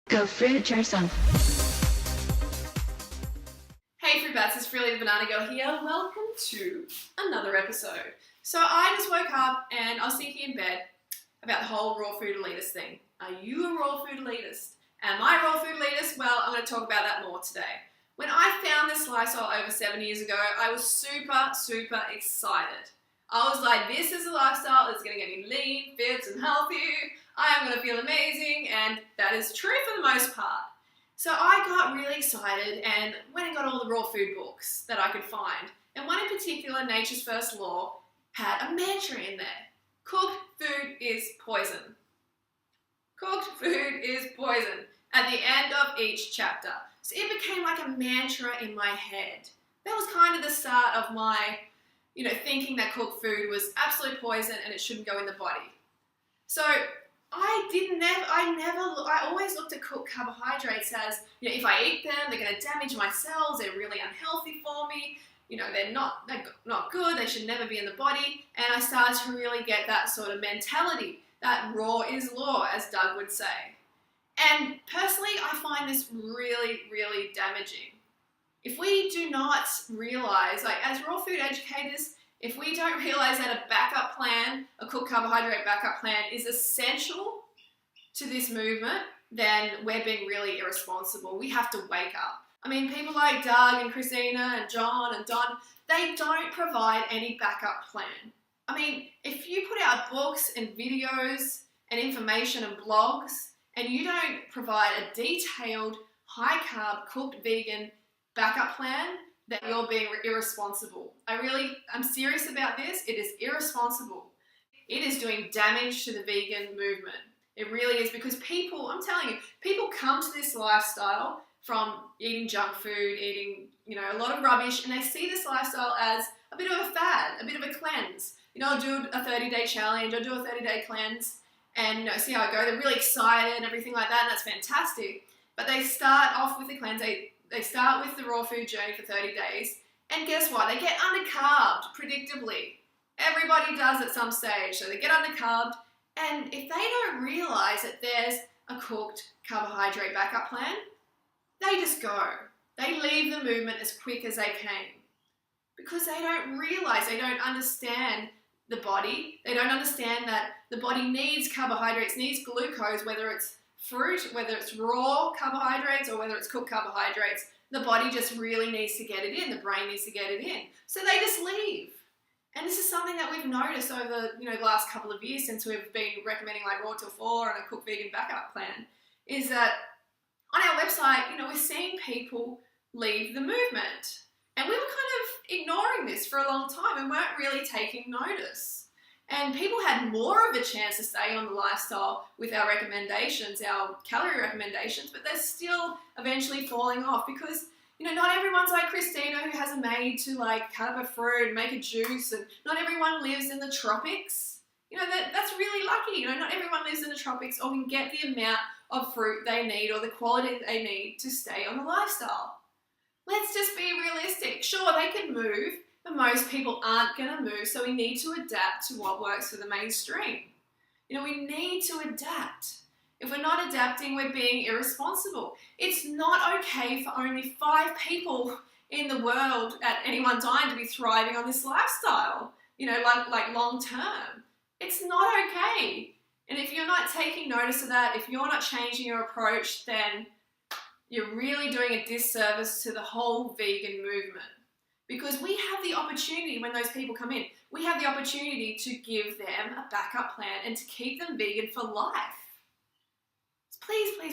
Go fruit yourself. Hey Fruit Bats, it's Freely the Banana Girl here. Welcome to another episode. So I just woke up and I was thinking in bed about the whole raw food elitist thing. Are you a raw food elitist? Am I a raw food elitist? Well, I'm going to talk about that more today. When I found this lifestyle over 7 years ago, I was super excited. I was like, this is a lifestyle that's going to get me lean, fit and healthy. I am going to feel amazing, and that is true for the most part. So I got really excited and went and got all the raw food books that I could find. And one in particular, Nature's First Law, had a mantra in there. Cooked food is poison. Cooked food is poison at the end of each chapter. So it became like a mantra in my head. That was kind of the start of my, thinking that cooked food was absolute poison and it shouldn't go in the body. So I always looked at cooked carbohydrates as, if I eat them, they're going to damage my cells, they're really unhealthy for me, they're not good, they should never be in the body. And I started to really get that sort of mentality, that raw is law, as Doug would say. And personally, I find this really damaging. If we do not realize, as raw food educators, if we don't realize that a backup plan, a cooked carbohydrate backup plan, is essential to this movement, then we're being really irresponsible. We have to wake up. I mean, people like Doug and Christina and John and Don, they don't provide any backup plan. I mean, if you put out books and videos and information and blogs, and you don't provide a detailed, high-carb, cooked vegan backup plan, that you're being irresponsible. I'm serious about this. It is irresponsible. It is doing damage to the vegan movement. It really is, because I'm telling you, people come to this lifestyle from eating junk food, eating, a lot of rubbish, and they see this lifestyle as a bit of a fad, a bit of a cleanse. I'll do a 30-day challenge, I'll do a 30-day cleanse, and see how I go. They're really excited and everything like that, and that's fantastic. But they start off with the cleanse. They start with the raw food journey for 30 days, and guess what? They get undercarbed, predictably. Everybody does at some stage, so they get undercarbed, and if they don't realize that there's a cooked carbohydrate backup plan, they just go. They leave the movement as quick as they came, because they don't realize, they don't understand the body. They don't understand that the body needs carbohydrates, needs glucose, whether it's fruit, whether it's raw carbohydrates or whether it's cooked carbohydrates. The body just really needs to get it in. The brain needs to get it in. So they just leave. And this is something that we've noticed over the last couple of years since we've been recommending like Raw Till 4 and a cooked vegan backup plan, is that on our website, we're seeing people leave the movement. And we were kind of ignoring this for a long time and weren't really taking notice. And people had more of a chance to stay on the lifestyle with our recommendations, our calorie recommendations, but they're still eventually falling off because, not everyone's like Christina, who has a maid to cut up a fruit and make a juice, and not everyone lives in the tropics. That's really lucky. Not everyone lives in the tropics or can get the amount of fruit they need or the quality they need to stay on the lifestyle. Let's just be realistic. Sure, they can move, but most people aren't going to move, so we need to adapt to what works for the mainstream. We need to adapt. If we're not adapting, we're being irresponsible. It's not okay for only 5 people in the world at any one time to be thriving on this lifestyle, like long term. It's not okay. And if you're not taking notice of that, if you're not changing your approach, then you're really doing a disservice to the whole vegan movement. Because we have the opportunity, when those people come in, we have the opportunity to give them a backup plan and to keep them vegan for life. So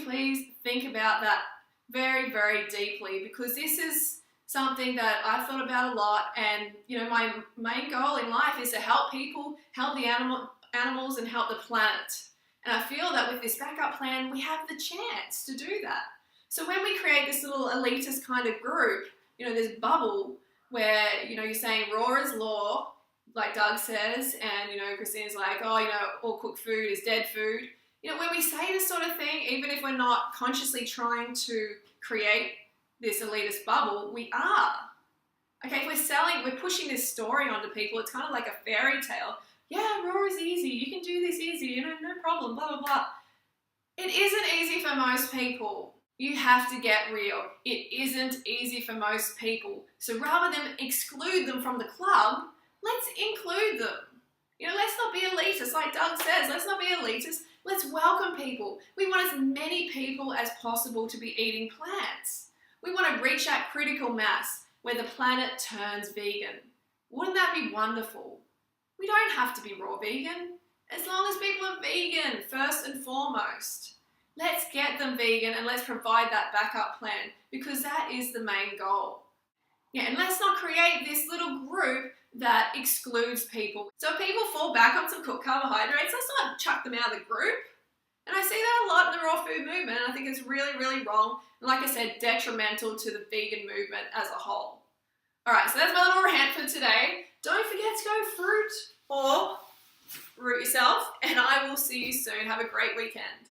please think about that very deeply, because this is something that I've thought about a lot, and my main goal in life is to help people, help the animals and help the planet. And I feel that with this backup plan, we have the chance to do that. So when we create this little elitist kind of group, this bubble, where, you're saying raw is law, like Doug says, and, Christina's like, all cooked food is dead food. When we say this sort of thing, even if we're not consciously trying to create this elitist bubble, we are. Okay, if we're pushing this story onto people, it's kind of like a fairy tale. Yeah, raw is easy, you can do this easy, no problem, blah, blah, blah. It isn't easy for most people. You have to get real. It isn't easy for most people. So rather than exclude them from the club, let's include them. Let's not be elitist, like Doug says. Let's not be elitist. Let's welcome people. We want as many people as possible to be eating plants. We want to reach that critical mass where the planet turns vegan. Wouldn't that be wonderful? We don't have to be raw vegan, as long as people are vegan, first and foremost. Let's get them vegan and let's provide that backup plan, because that is the main goal. And let's not create this little group that excludes people. So if people fall back on some cooked carbohydrates, let's not chuck them out of the group. And I see that a lot in the raw food movement, and I think it's really, really wrong. And like I said, detrimental to the vegan movement as a whole. All right, so that's my little rant for today. Don't forget to go fruit or root yourself, and I will see you soon. Have a great weekend.